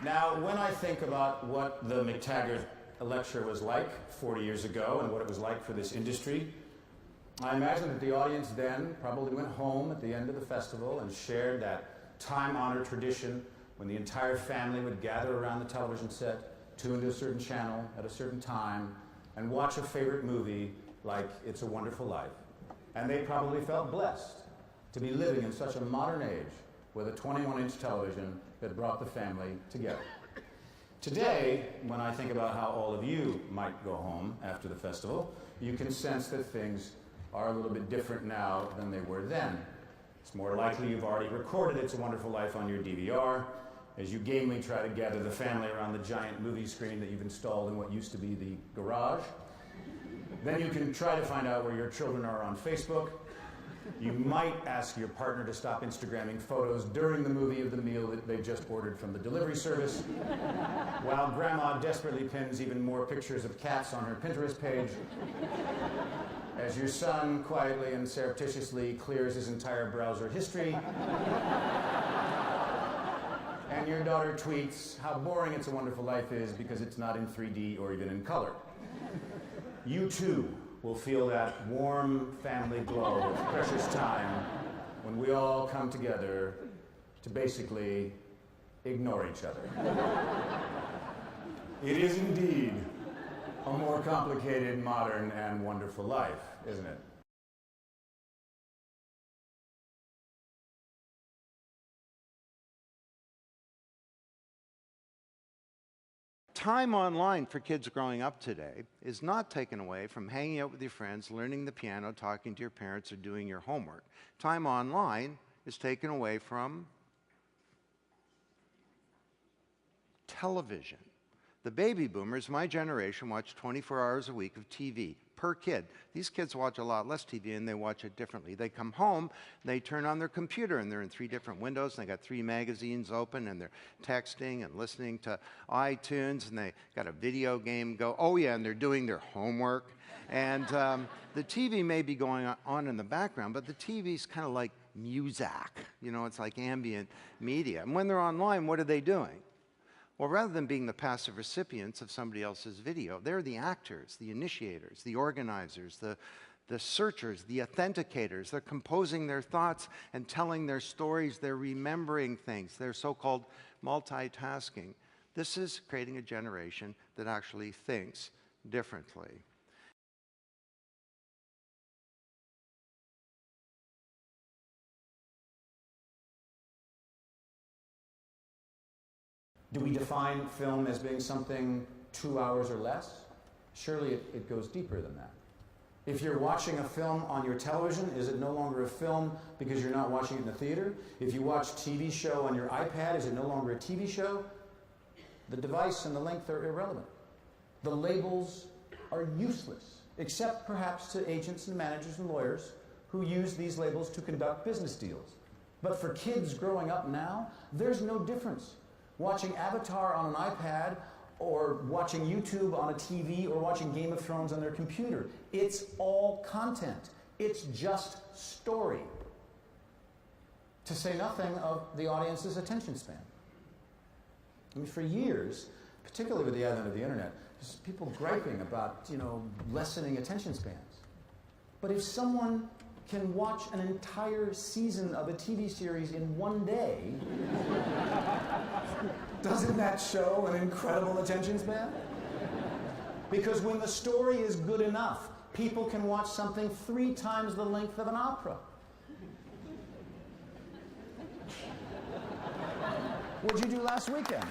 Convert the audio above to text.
Now, when I think about what the McTaggart lecture was like 40 years ago and what it was like for this industry, I imagine that the audience then probably went home at the end of the festival and shared that time-honored tradition when the entire family would gather around the television set, tune to a certain channel at a certain time, and watch a favorite movie like It's a Wonderful Life. And they probably felt blessed to be living in such a modern age with a 21-inch television that brought the family together. Today, when I think about how all of you might go home after the festival, you can sense that things are a little bit different now than they were then. It's more likely you've already recorded It's a Wonderful Life on your DVR as you gamely try to gather the family around the giant movie screen that you've installed in what used to be the garage. Then you can try to find out where your children are on Facebook. You might ask your partner to stop Instagramming photos during the movie of the meal that they just ordered from the delivery service, while Grandma desperately pins even more pictures of cats on her Pinterest page, as your son quietly and surreptitiously clears his entire browser history, and your daughter tweets how boring It's a Wonderful Life is because it's not in 3D or even in color. You too will feel that warm family glow of precious time when we all come together to basically ignore each other. It is indeed a more complicated, modern, and wonderful life, isn't it? Time online for kids growing up today is not taken away from hanging out with your friends, learning the piano, talking to your parents, or doing your homework. Time online is taken away from television. The baby boomers, my generation, watch 24 hours a week of TV per kid. These kids watch a lot less TV and they watch it differently. They come home, they turn on their computer and they're in 3 different windows and they got 3 magazines open and they're texting and listening to iTunes and they got a video game go. Oh yeah, and they're doing their homework. And the TV may be going on in the background, but the TV's kind of like Muzak. You know, it's like ambient media. And when they're online, what are they doing? Well, rather than being the passive recipients of somebody else's video, they're the actors, the initiators, the organizers, the searchers, the authenticators. They're composing their thoughts and telling their stories. They're remembering things. They're so-called multitasking. This is creating a generation that actually thinks differently. Do we define film as being something 2 hours or less? Surely it goes deeper than that. If you're watching a film on your television, is it no longer a film because you're not watching it in the theater? If you watch a TV show on your iPad, is it no longer a TV show? The device and the length are irrelevant. The labels are useless, except perhaps to agents and managers and lawyers who use these labels to conduct business deals. But for kids growing up now, there's no difference. Watching Avatar on an iPad or watching YouTube on a TV or watching Game of Thrones on their computer. It's all content. It's just story. To say nothing of the audience's attention span. I mean, for years, particularly with the advent of the internet, there's people griping about, lessening attention spans. But if someone can watch an entire season of a TV series in one day, doesn't that show an incredible attention span? Because when the story is good enough, people can watch something 3 times the length of an opera. What'd you do last weekend?